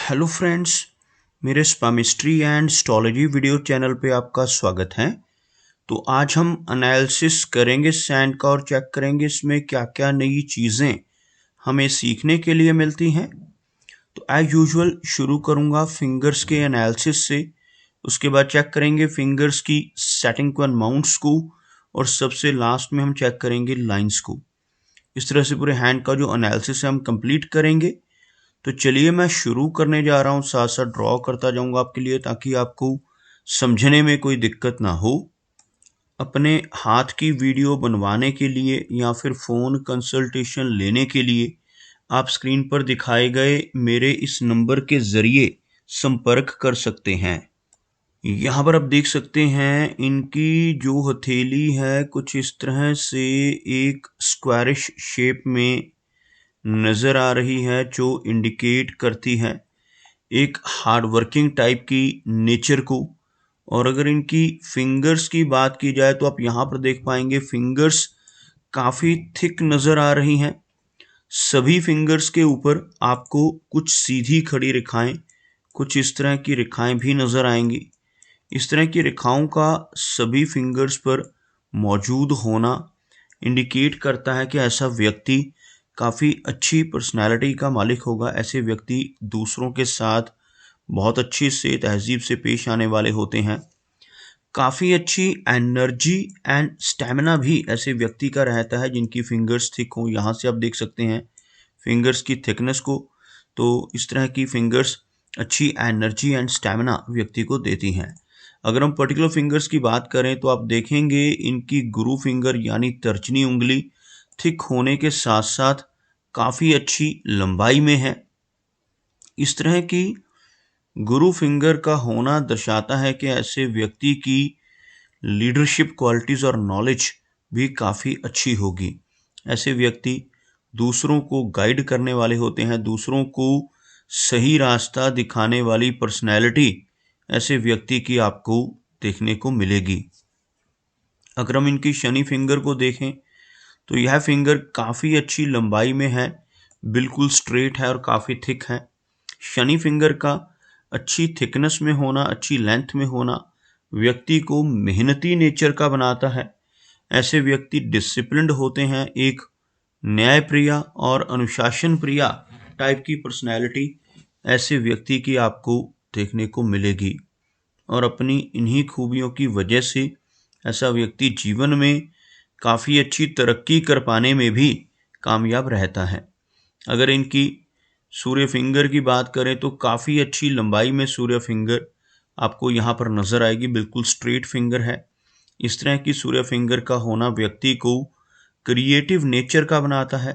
Hello friends, मेरे स्पामिस्ट्री and astrology video channel पे आपका स्वागत है। तो आज हम एनालिसिस करेंगे सैंड का और चेक करेंगे इसमें क्या क्या नई चीज़ें हमें सीखने के लिए मिलती हैं। तो एज यूजुअल शुरू करूँगा फिंगर्स के एनालिसिस से, उसके बाद चेक करेंगे फिंगर्स की सेटिंग को, माउंट्स को, और सबसे लास्ट में हम चेक करेंगे लाइंस को। इस तरह से पूरे हैंड का जो एनालिसिस है हम कंप्लीट करेंगे। तो चलिए मैं शुरू करने जा रहा हूँ, साथ साथ ड्रॉ करता जाऊंगा आपके लिए ताकि आपको समझने में कोई दिक्कत ना हो। अपने हाथ की वीडियो बनवाने के लिए या फिर फ़ोन कंसल्टेशन लेने के लिए आप स्क्रीन पर दिखाए गए मेरे इस नंबर के ज़रिए संपर्क कर सकते हैं। यहाँ पर आप देख सकते हैं इनकी जो हथेली है कुछ इस तरह से एक स्क्वायरिश शेप में नज़र आ रही है, जो इंडिकेट करती है एक हार्ड वर्किंग टाइप की नेचर को। और अगर इनकी फिंगर्स की बात की जाए तो आप यहाँ पर देख पाएंगे फिंगर्स काफ़ी थिक नज़र आ रही हैं। सभी फिंगर्स के ऊपर आपको कुछ सीधी खड़ी रेखाएं, कुछ इस तरह की रेखाएं भी नज़र आएंगी। इस तरह की रेखाओं का सभी फिंगर्स पर मौजूद होना इंडिकेट करता है कि ऐसा व्यक्ति काफ़ी अच्छी पर्सनैलिटी का मालिक होगा। ऐसे व्यक्ति दूसरों के साथ बहुत अच्छी से तहजीब से पेश आने वाले होते हैं। काफ़ी अच्छी एनर्जी एंड स्टेमिना भी ऐसे व्यक्ति का रहता है जिनकी फिंगर्स थिक हों। यहाँ से आप देख सकते हैं फिंगर्स की थिकनेस को। तो इस तरह की फिंगर्स अच्छी एनर्जी एंड स्टेमिना व्यक्ति को देती हैं। अगर हम पर्टिकुलर फिंगर्स की बात करें तो आप देखेंगे इनकी गुरु फिंगर यानी तर्जनी उंगली थिक होने के साथ साथ काफ़ी अच्छी लंबाई में है। इस तरह की गुरु फिंगर का होना दर्शाता है कि ऐसे व्यक्ति की लीडरशिप क्वालिटीज़ और नॉलेज भी काफ़ी अच्छी होगी। ऐसे व्यक्ति दूसरों को गाइड करने वाले होते हैं, दूसरों को सही रास्ता दिखाने वाली पर्सनैलिटी ऐसे व्यक्ति की आपको देखने को मिलेगी। अगर हम इनकी शनि फिंगर को देखें तो यह फिंगर काफ़ी अच्छी लंबाई में है, बिल्कुल स्ट्रेट है और काफ़ी थिक है। शनि फिंगर का अच्छी थिकनेस में होना, अच्छी लेंथ में होना व्यक्ति को मेहनती नेचर का बनाता है। ऐसे व्यक्ति डिसिप्लिन्ड होते हैं, एक न्यायप्रिय और अनुशासन प्रिय टाइप की पर्सनैलिटी ऐसे व्यक्ति की आपको देखने को मिलेगी। और अपनी इन्हीं खूबियों की वजह से ऐसा व्यक्ति जीवन में काफ़ी अच्छी तरक्की कर पाने में भी कामयाब रहता है। अगर इनकी सूर्य फिंगर की बात करें तो काफ़ी अच्छी लंबाई में सूर्य फिंगर आपको यहाँ पर नज़र आएगी, बिल्कुल स्ट्रेट फिंगर है। इस तरह की सूर्य फिंगर का होना व्यक्ति को क्रिएटिव नेचर का बनाता है।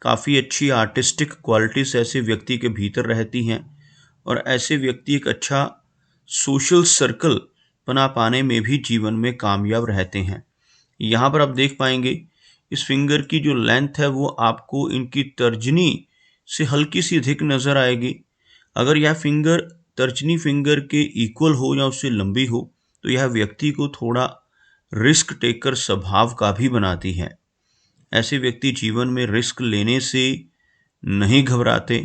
काफ़ी अच्छी आर्टिस्टिक क्वालिटीज़ ऐसे व्यक्ति के भीतर रहती हैं और ऐसे व्यक्ति एक अच्छा सोशल सर्कल बना पाने में भी जीवन में कामयाब रहते हैं। यहाँ पर आप देख पाएंगे इस फिंगर की जो लेंथ है वो आपको इनकी तर्जनी से हल्की सी अधिक नज़र आएगी। अगर यह फिंगर तर्जनी फिंगर के इक्वल हो या उससे लंबी हो तो यह व्यक्ति को थोड़ा रिस्क टेकर स्वभाव का भी बनाती है। ऐसे व्यक्ति जीवन में रिस्क लेने से नहीं घबराते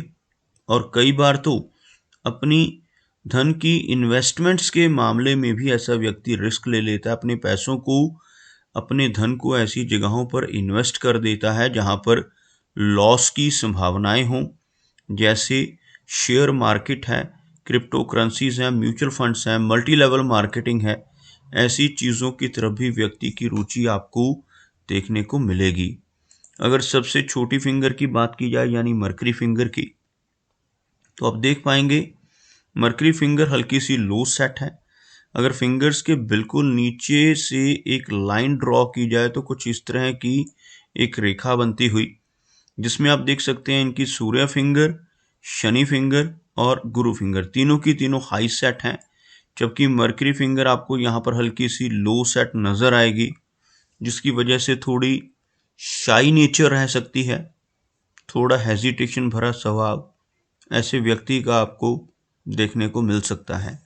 और कई बार तो अपनी धन की इन्वेस्टमेंट्स के मामले में भी ऐसा व्यक्ति रिस्क ले लेता है। अपने पैसों को, अपने धन को ऐसी जगहों पर इन्वेस्ट कर देता है जहां पर लॉस की संभावनाएं हों, जैसे शेयर मार्केट है, क्रिप्टो करेंसीज हैं, म्यूचुअल फंड्स हैं, मल्टी लेवल मार्केटिंग है। ऐसी चीज़ों की तरफ भी व्यक्ति की रुचि आपको देखने को मिलेगी। अगर सबसे छोटी फिंगर की बात की जाए यानी मरकरी फिंगर की, तो आप देख पाएंगे मरकरी फिंगर हल्की सी लो सेट है। अगर फिंगर्स के बिल्कुल नीचे से एक लाइन ड्रॉ की जाए तो कुछ इस तरह की एक रेखा बनती हुई, जिसमें आप देख सकते हैं इनकी सूर्य फिंगर, शनि फिंगर और गुरु फिंगर तीनों की तीनों हाई सेट हैं, जबकि मरकरी फिंगर आपको यहाँ पर हल्की सी लो सेट नज़र आएगी, जिसकी वजह से थोड़ी शाई नेचर रह सकती है, थोड़ा हेजिटेशन भरा स्वभाव ऐसे व्यक्ति का आपको देखने को मिल सकता है।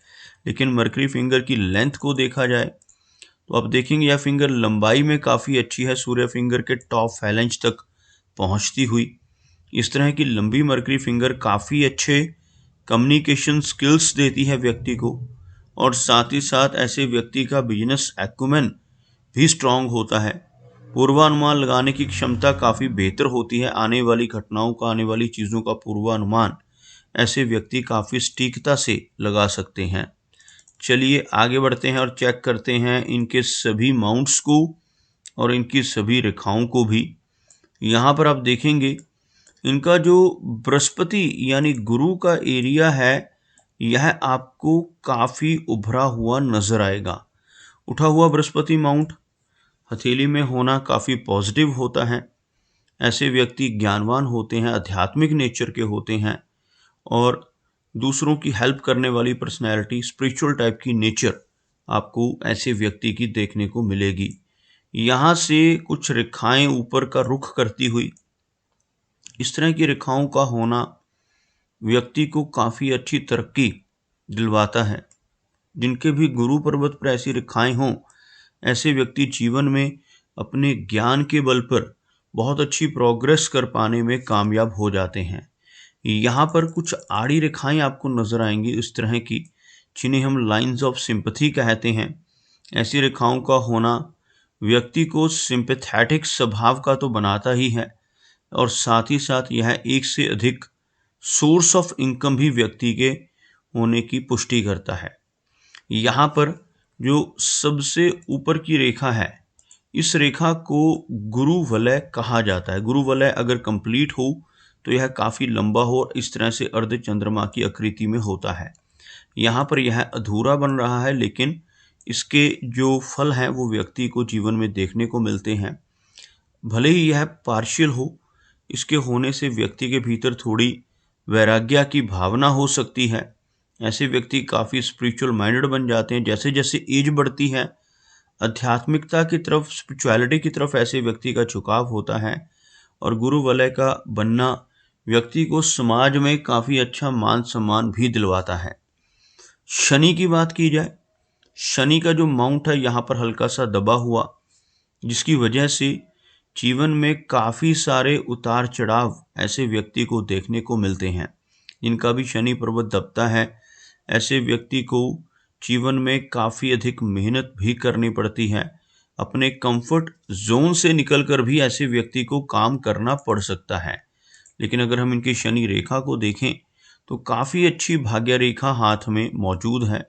लेकिन मरकरी फिंगर की लेंथ को देखा जाए तो आप देखेंगे यह फिंगर लंबाई में काफ़ी अच्छी है, सूर्य फिंगर के टॉप फैलेंज तक पहुंचती हुई। इस तरह की लंबी मरकरी फिंगर काफ़ी अच्छे कम्युनिकेशन स्किल्स देती है व्यक्ति को, और साथ ही साथ ऐसे व्यक्ति का बिजनेस एक्यूमेन भी स्ट्रांग होता है। पूर्वानुमान लगाने की क्षमता काफ़ी बेहतर होती है। आने वाली घटनाओं का, आने वाली चीज़ों का पूर्वानुमान ऐसे व्यक्ति काफ़ी सटीकता से लगा सकते हैं। चलिए आगे बढ़ते हैं और चेक करते हैं इनके सभी माउंट्स को और इनकी सभी रेखाओं को भी। यहाँ पर आप देखेंगे इनका जो बृहस्पति यानी गुरु का एरिया है, यह आपको काफ़ी उभरा हुआ नजर आएगा। उठा हुआ बृहस्पति माउंट हथेली में होना काफ़ी पॉजिटिव होता है। ऐसे व्यक्ति ज्ञानवान होते हैं, आध्यात्मिक नेचर के होते हैं और दूसरों की हेल्प करने वाली पर्सनैलिटी, स्पिरिचुअल टाइप की नेचर आपको ऐसे व्यक्ति की देखने को मिलेगी। यहाँ से कुछ रेखाएं ऊपर का रुख करती हुई, इस तरह की रेखाओं का होना व्यक्ति को काफ़ी अच्छी तरक्की दिलवाता है। जिनके भी गुरु पर्वत पर ऐसी रेखाएं हों, ऐसे व्यक्ति जीवन में अपने ज्ञान के बल पर बहुत अच्छी प्रोग्रेस कर पाने में कामयाब हो जाते हैं। यहाँ पर कुछ आड़ी रेखाएं आपको नजर आएंगी इस तरह की, जिन्हें हम लाइंस ऑफ सिंपैथी कहते हैं। ऐसी रेखाओं का होना व्यक्ति को सिंपैथेटिक स्वभाव का तो बनाता ही है, और साथ ही साथ यह एक से अधिक सोर्स ऑफ इनकम भी व्यक्ति के होने की पुष्टि करता है। यहाँ पर जो सबसे ऊपर की रेखा है, इस रेखा को गुरु वलय कहा जाता है। गुरु वलय अगर कंप्लीट हो तो यह काफ़ी लंबा हो और इस तरह से अर्ध चंद्रमा की आकृति में होता है। यहाँ पर यह अधूरा बन रहा है, लेकिन इसके जो फल हैं वो व्यक्ति को जीवन में देखने को मिलते हैं। भले ही यह पार्शियल हो, इसके होने से व्यक्ति के भीतर थोड़ी वैराग्य की भावना हो सकती है। ऐसे व्यक्ति काफ़ी स्पिरिचुअल माइंडेड बन जाते हैं। जैसे जैसे एज बढ़ती है, आध्यात्मिकता की तरफ, स्पिरिचुअलिटी की तरफ ऐसे व्यक्ति का झुकाव होता है, और गुरु वलय का बनना व्यक्ति को समाज में काफ़ी अच्छा मान सम्मान भी दिलवाता है। शनि की बात की जाए, शनि का जो माउंट है यहाँ पर हल्का सा दबा हुआ, जिसकी वजह से जीवन में काफ़ी सारे उतार चढ़ाव ऐसे व्यक्ति को देखने को मिलते हैं। जिनका भी शनि पर्वत दबता है, ऐसे व्यक्ति को जीवन में काफ़ी अधिक मेहनत भी करनी पड़ती है। अपने कंफर्ट जोन से निकलकर भी ऐसे व्यक्ति को काम करना पड़ सकता है। लेकिन अगर हम इनकी शनि रेखा को देखें तो काफ़ी अच्छी भाग्य रेखा हाथ में मौजूद है।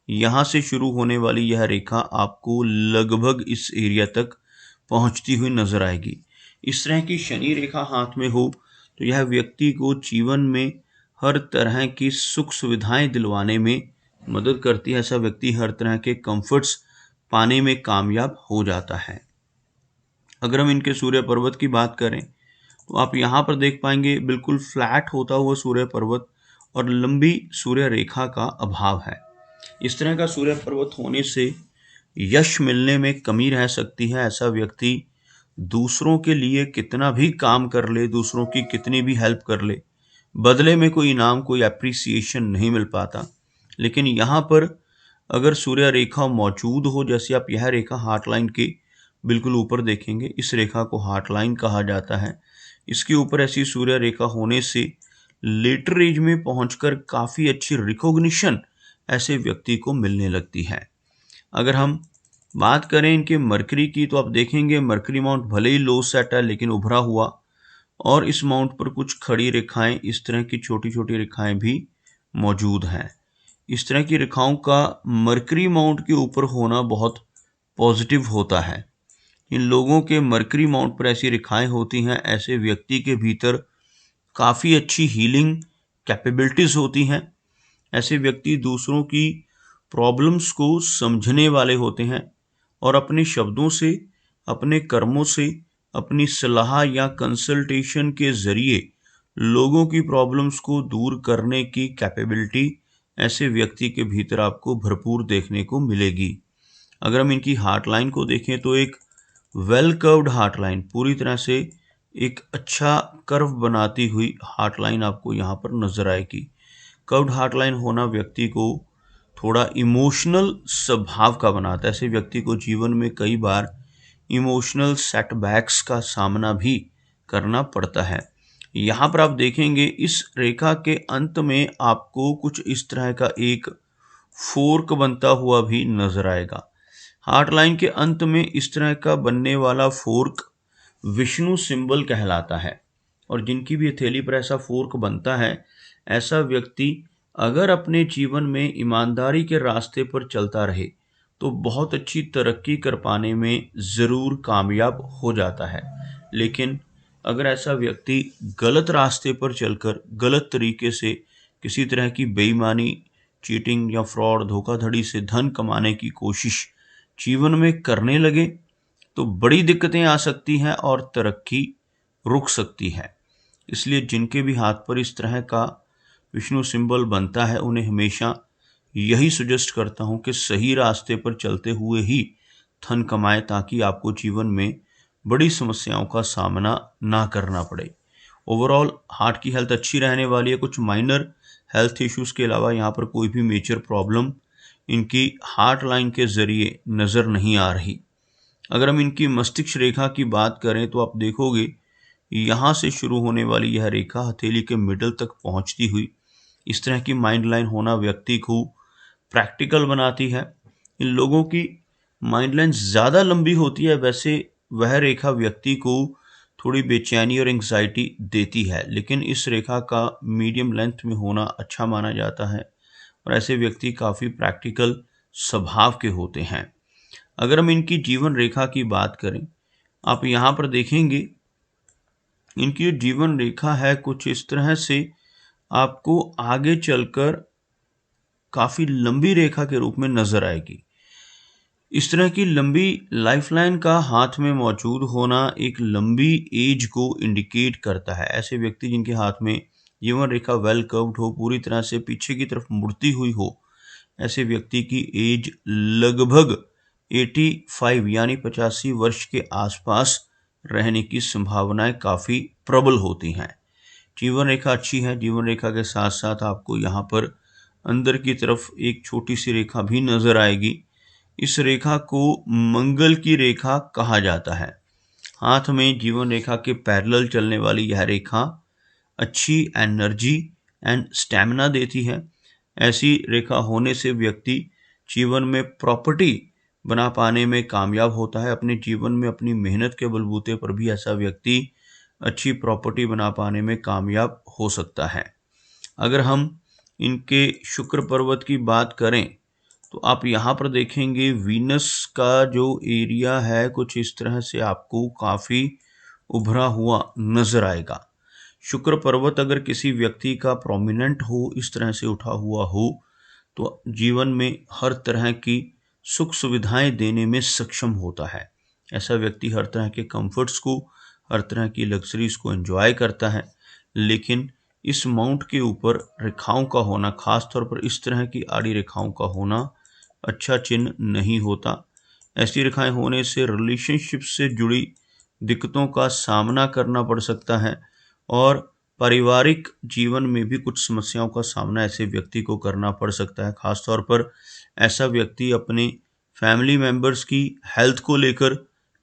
यहाँ से शुरू होने वाली यह रेखा आपको लगभग इस एरिया तक पहुँचती हुई नजर आएगी। इस तरह की शनि रेखा हाथ में हो तो यह व्यक्ति को जीवन में हर तरह की सुख सुविधाएं दिलवाने में मदद करती है। ऐसा व्यक्ति हर तरह के कंफर्ट्स पाने में कामयाब हो जाता है। अगर हम इनके सूर्य पर्वत की बात करें तो आप यहाँ पर देख पाएंगे बिल्कुल फ्लैट होता हुआ सूर्य पर्वत और लंबी सूर्य रेखा का अभाव है। इस तरह का सूर्य पर्वत होने से यश मिलने में कमी रह सकती है। ऐसा व्यक्ति दूसरों के लिए कितना भी काम कर ले, दूसरों की कितनी भी हेल्प कर ले, बदले में कोई इनाम, कोई एप्रिसिएशन नहीं मिल पाता। लेकिन यहाँ पर अगर सूर्य रेखा मौजूद हो, जैसे आप यह रेखा हार्ट लाइन के बिल्कुल ऊपर देखेंगे, इस रेखा को हार्ट लाइन कहा जाता है। इसके ऊपर ऐसी सूर्य रेखा होने से लेटर एज में पहुंचकर काफ़ी अच्छी रिकॉग्निशन ऐसे व्यक्ति को मिलने लगती है। अगर हम बात करें इनके मरकरी की तो आप देखेंगे मरकरी माउंट भले ही लो सेट है लेकिन उभरा हुआ, और इस माउंट पर कुछ खड़ी रेखाएं, इस तरह की छोटी छोटी रेखाएं भी मौजूद हैं। इस तरह की रेखाओं का मरकरी माउंट के ऊपर होना बहुत पॉजिटिव होता है। इन लोगों के मरकरी माउंट पर ऐसी रेखाएं होती हैं, ऐसे व्यक्ति के भीतर काफ़ी अच्छी हीलिंग कैपेबिलिटीज़ होती हैं। ऐसे व्यक्ति दूसरों की प्रॉब्लम्स को समझने वाले होते हैं और अपने शब्दों से, अपने कर्मों से, अपनी सलाह या कंसल्टेशन के ज़रिए लोगों की प्रॉब्लम्स को दूर करने की कैपेबिलिटी ऐसे व्यक्ति के भीतर आपको भरपूर देखने को मिलेगी। अगर हम इनकी हार्ट लाइन को देखें तो एक वेल कर्व्ड हार्ट लाइन, पूरी तरह से एक अच्छा कर्व बनाती हुई हार्ट लाइन आपको यहाँ पर नजर आएगी। कर्व्ड हार्ट लाइन होना व्यक्ति को थोड़ा इमोशनल स्वभाव का बनाता है। ऐसे व्यक्ति को जीवन में कई बार इमोशनल सेटबैक्स का सामना भी करना पड़ता है। यहाँ पर आप देखेंगे इस रेखा के अंत में आपको कुछ इस तरह का एक फोर्क बनता हुआ भी नजर आएगा। हार्ट लाइन के अंत में इस तरह का बनने वाला फोर्क विष्णु सिंबल कहलाता है। और जिनकी भी हथेली पर ऐसा फोर्क बनता है, ऐसा व्यक्ति अगर अपने जीवन में ईमानदारी के रास्ते पर चलता रहे तो बहुत अच्छी तरक्की कर पाने में ज़रूर कामयाब हो जाता है। लेकिन अगर ऐसा व्यक्ति गलत रास्ते पर चलकर गलत तरीके से किसी तरह की बेईमानी, चीटिंग या फ्रॉड, धोखाधड़ी से धन कमाने की कोशिश जीवन में करने लगे तो बड़ी दिक्कतें आ सकती हैं और तरक्की रुक सकती है। इसलिए जिनके भी हाथ पर इस तरह का विष्णु सिंबल बनता है, उन्हें हमेशा यही सजेस्ट करता हूं कि सही रास्ते पर चलते हुए ही धन कमाएं, ताकि आपको जीवन में बड़ी समस्याओं का सामना ना करना पड़े। ओवरऑल हार्ट की हेल्थ अच्छी रहने वाली है। कुछ माइनर हेल्थ इश्यूज के अलावा यहाँ पर कोई भी मेजर प्रॉब्लम इनकी हार्ट लाइन के जरिए नज़र नहीं आ रही। अगर हम इनकी मस्तिष्क रेखा की बात करें तो आप देखोगे यहाँ से शुरू होने वाली यह रेखा हथेली के मिडल तक पहुँचती हुई इस तरह की माइंड लाइन होना व्यक्ति को प्रैक्टिकल बनाती है। इन लोगों की माइंड लाइन ज़्यादा लंबी होती है, वैसे वह रेखा व्यक्ति को थोड़ी बेचैनी और एंग्जाइटी देती है, लेकिन इस रेखा का मीडियम लेंथ में होना अच्छा माना जाता है और ऐसे व्यक्ति काफ़ी प्रैक्टिकल स्वभाव के होते हैं। अगर हम इनकी जीवन रेखा की बात करें, आप यहाँ पर देखेंगे इनकी जो जीवन रेखा है कुछ इस तरह से आपको आगे चलकर काफ़ी लंबी रेखा के रूप में नजर आएगी। इस तरह की लंबी लाइफलाइन का हाथ में मौजूद होना एक लंबी एज को इंडिकेट करता है। ऐसे व्यक्ति जिनके हाथ में जीवन रेखा वेल कर्व्ड हो, पूरी तरह से पीछे की तरफ मुड़ती हुई हो, ऐसे व्यक्ति की एज लगभग 85 यानी 85 वर्ष के आसपास रहने की संभावनाएं काफ़ी प्रबल होती हैं। जीवन रेखा अच्छी है। जीवन रेखा के साथ साथ आपको यहाँ पर अंदर की तरफ एक छोटी सी रेखा भी नजर आएगी। इस रेखा को मंगल की रेखा कहा जाता है। हाथ में जीवन रेखा के पैरेलल चलने वाली यह रेखा अच्छी एनर्जी एंड स्टैमिना देती है। ऐसी रेखा होने से व्यक्ति जीवन में प्रॉपर्टी बना पाने में कामयाब होता है। अपने जीवन में अपनी मेहनत के बलबूते पर भी ऐसा व्यक्ति अच्छी प्रॉपर्टी बना पाने में कामयाब हो सकता है। अगर हम इनके शुक्र पर्वत की बात करें तो आप यहाँ पर देखेंगे वीनस का जो एरिया है कुछ इस तरह से आपको काफ़ी उभरा हुआ नजर आएगा। शुक्र पर्वत अगर किसी व्यक्ति का प्रोमिनेंट हो, इस तरह से उठा हुआ हो, तो जीवन में हर तरह की सुख सुविधाएं देने में सक्षम होता है। ऐसा व्यक्ति हर तरह के कंफर्ट्स को, हर तरह की लग्जरीज को एंजॉय करता है। लेकिन इस माउंट के ऊपर रेखाओं का होना, खास तौर पर इस तरह की आड़ी रेखाओं का होना अच्छा चिन्ह नहीं होता। ऐसी रेखाएं होने से रिलेशनशिप से जुड़ी दिक्कतों का सामना करना पड़ सकता है और पारिवारिक जीवन में भी कुछ समस्याओं का सामना ऐसे व्यक्ति को करना पड़ सकता है। खास तौर पर ऐसा व्यक्ति अपने फैमिली मेंबर्स की हेल्थ को लेकर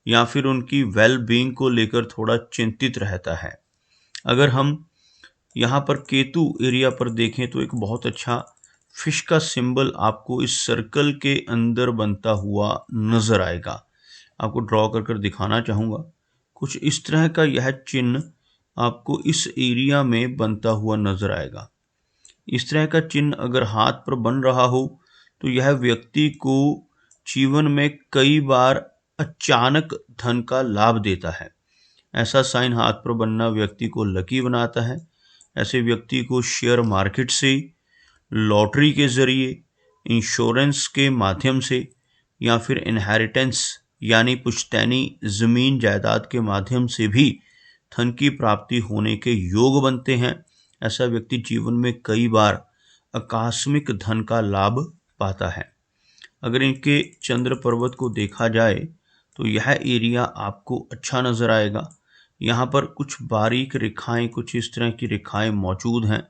या फिर उनकी वेल बीइंग को लेकर थोड़ा चिंतित रहता है। अगर हम यहाँ पर केतु एरिया पर देखें तो एक बहुत अच्छा फिश का सिंबल आपको इस सर्कल के अंदर बनता हुआ नजर आएगा। आपको ड्रॉ कर कर दिखाना चाहूँगा। कुछ इस तरह का यह चिन्ह आपको इस एरिया में बनता हुआ नजर आएगा। इस तरह का चिन्ह अगर हाथ पर बन रहा हो तो यह व्यक्ति को जीवन में कई बार अचानक धन का लाभ देता है। ऐसा साइन हाथ पर बनना व्यक्ति को लकी बनाता है। ऐसे व्यक्ति को शेयर मार्केट से, लॉटरी के जरिए, इंश्योरेंस के माध्यम से या फिर इनहेरिटेंस यानी पुश्तैनी जमीन जायदाद के माध्यम से भी धन की प्राप्ति होने के योग बनते हैं। ऐसा व्यक्ति जीवन में कई बार आकस्मिक धन का लाभ पाता है। अगर इनके चंद्र पर्वत को देखा जाए तो यह एरिया आपको अच्छा नजर आएगा। यहाँ पर कुछ बारीक रेखाएं, कुछ इस तरह की रेखाएं मौजूद हैं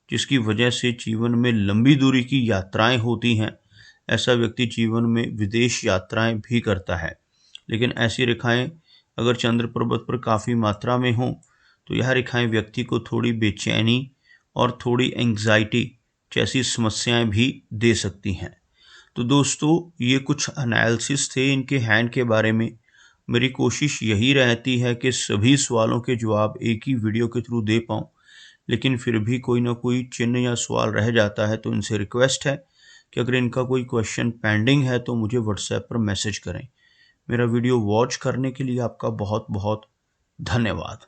जिसकी वजह से जीवन में लंबी दूरी की यात्राएं होती हैं। ऐसा व्यक्ति जीवन में विदेश यात्राएं भी करता है। लेकिन ऐसी रेखाएं अगर चंद्र पर्वत पर काफ़ी मात्रा में हों तो यह रेखाएं व्यक्ति को थोड़ी बेचैनी और थोड़ी एंग्जाइटी जैसी समस्याएं भी दे सकती हैं। तो दोस्तों, ये कुछ एनालिसिस थे इनके हैंड के बारे में। मेरी कोशिश यही रहती है कि सभी सवालों के जवाब एक ही वीडियो के थ्रू दे पाऊँ, लेकिन फिर भी कोई ना कोई चिन्ह या सवाल रह जाता है। तो इनसे रिक्वेस्ट है कि अगर इनका कोई क्वेश्चन पेंडिंग है तो मुझे व्हाट्सएप पर मैसेज करें। मेरा वीडियो वॉच करने के लिए आपका बहुत बहुत धन्यवाद।